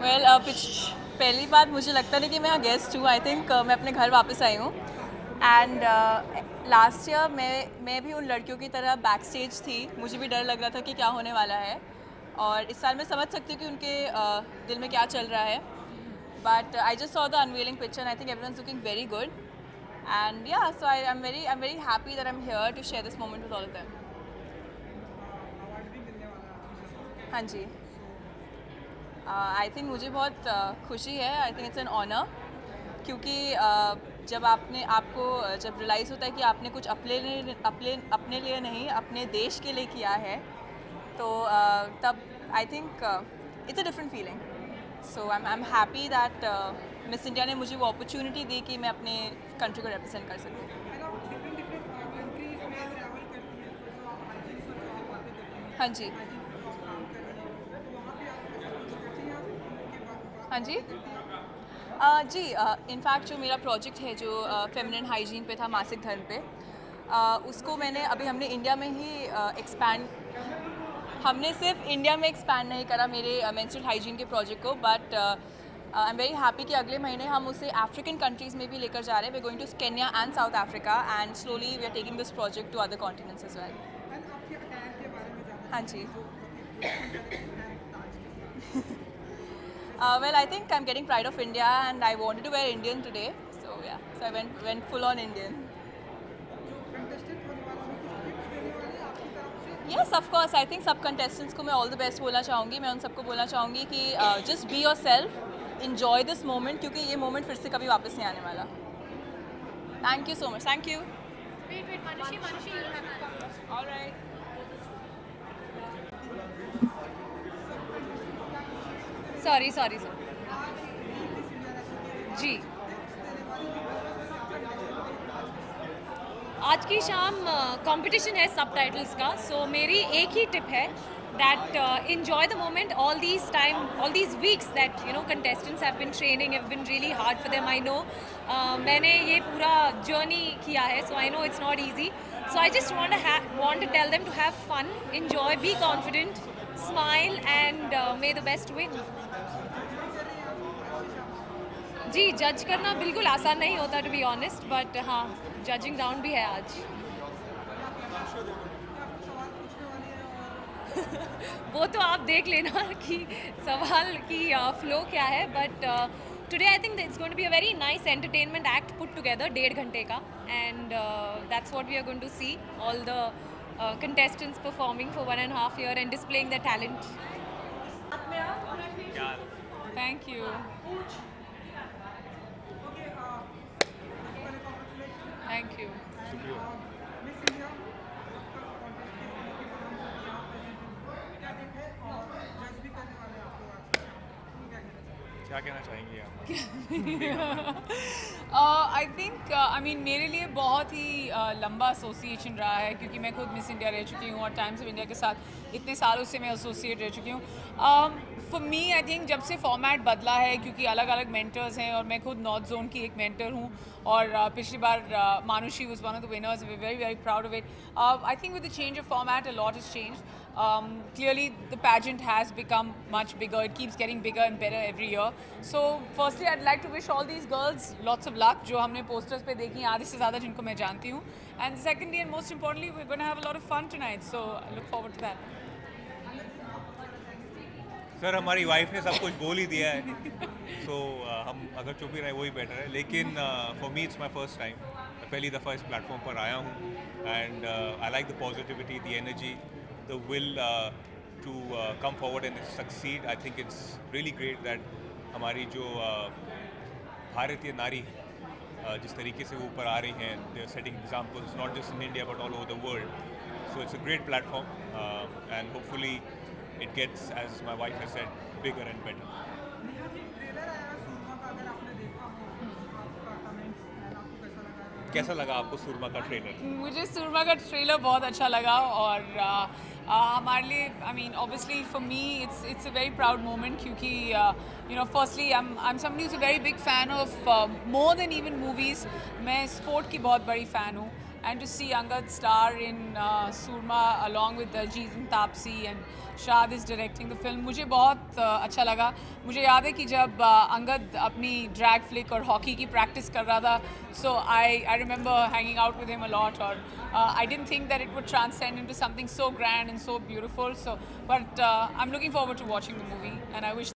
Well पहली बात मुझे लगता नहीं कि मैं यहाँ गेस्ट हूँ। आई थिंक मैं अपने घर वापस आई हूँ। एंड लास्ट ईयर मैं भी उन लड़कियों की तरह बैक स्टेज थी। मुझे भी डर लग रहा था कि क्या होने वाला है, और इस साल मैं समझ सकती हूँ कि उनके दिल में क्या चल रहा है। But I just saw the unveiling picture and I think everyone is looking very good. And yeah so I am very happy that I am here to share this moment with all of them. हाँ जी, I think मुझे बहुत खुशी है। I think it's an honour, क्योंकि जब आपको जब रियलाइज़ होता है कि आपने कुछ अपने लिए नहीं, अपने देश के लिए किया है, तो तब आई think it's a different feeling. So I am happy that miss India ने मुझे वो अपॉर्चुनिटी दी कि मैं अपने कंट्री को रिप्रेजेंट कर सकूँ। हाँ जी, हाँ जी, जी। इनफैक्ट जो मेरा प्रोजेक्ट है, जो फेमिनिन हाइजीन पे था, मासिक धर्म पे, उसको हमने इंडिया में ही एक्सपैंड, हमने सिर्फ इंडिया में एक्सपैंड नहीं करा मेरे मेंस्ट्रुअल हाइजीन के प्रोजेक्ट को, but I am very happy कि अगले महीने हम उसे अफ्रीकन कंट्रीज़ में भी लेकर जा रहे हैं। We going to Kenya and South Africa, and slowly we are taking this project to other continents as well. हाँ जी। Well, I think I'm getting pride of India, and I wanted to wear Indian today, so yeah. So I went full on Indian. Yes, of course. I think सब contestants को मैं all the best बोलना चाहूँगी। मैं उन सबको बोलना चाहूँगी कि just be yourself, enjoy this moment, क्योंकि ये moment फिर से कभी वापस नहीं आने वाला। Thank you so much. Thank you. Wait, Manushi, you have. All right. Sorry जी। आज की शाम कंपटीशन है सबटाइटल्स का, सो मेरी एक ही टिप है that enjoy the moment all these weeks that contestants have been training, have been really hard for them. I know मैंने ये पूरा journey किया है, so I know it's not easy. So I just want to tell them to have fun, enjoy, be confident, smile, and may the best win. जी, जज करना बिल्कुल आसान नहीं होता टू बी ऑनेस्ट, बट हाँ, जजिंग राउंड भी है आज। वो तो आप देख लेना कि सवाल की फ्लो क्या है, but today I think it's going to be a very nice entertainment act put together, 1.5 घंटे का, and that's what we are going to see all the contestants performing for 1.5 years and displaying their talent. Thank you. Thank you. क्या कहना चाहेंगी आप? I think I mean मेरे लिए बहुत ही लंबा एसोसिएशन रहा है, क्योंकि मैं खुद मिस इंडिया रह चुकी हूँ और टाइम्स ऑफ इंडिया के साथ इतने सालों से मैं एसोसिएट रह चुकी हूँ। फॉर मी आई थिंक जब से फॉर्मेट बदला है, क्योंकि अलग अलग मेंटर्स हैं और मैं खुद नॉर्थ जोन की एक मेंटर हूँ, और पिछली बार Manushi was one of the winners, we very very proud of it. I think with the change of format a lot is changed. Clearly the pageant has become much bigger. It keeps getting bigger and better every year. So firstly I'd like to wish all these girls lots of luck, जो हमने posters पे देखी आधे से ज़्यादा जिनको मैं जानती हूँ. And secondly and most importantly, we're going to have a lot of fun tonight, so I look forward to that. Sir, हमारी वाइफ ने सब कुछ बोल ही दिया है, so हम अगर चुप ही रहे वही बेटर है। लेकिन for me it's my first time, मैं पहली दफ़ा इस प्लेटफॉर्म पर आया हूँ, and I like the positivity, the energy, the will to come forward and succeed. I think it's really great that हमारी जो भारतीय नारी जिस तरीके से वो ऊपर आ रही हैं, they are setting examples not just in India but all over the world. So it's a great platform, and hopefully it gets, as my wife has said, bigger and better. कैसा लगा आपको सुरमा का ट्रेलर? मुझे सुरमा का trailer बहुत अच्छा लगा, और हमारे लिए I mean obviously for me it's a very proud moment, क्योंकि firstly I am somebody who is a very big fan of more than even movies. मैं स्पोर्ट की बहुत बड़ी फ़ैन हूँ, and to see Angad star in Surma along with Diljit and Taapsee and Shad is directing the film, मुझे बहुत अच्छा लगा. मुझे याद है कि जब अंगद अपनी ड्रैग फ्लिक और हॉकी की प्रैक्टिस कर रहा था, so I remember hanging out with him a lot, और I didn't think that it would transcend into something so grand and so beautiful. So, but I'm looking forward to watching the movie, and I wish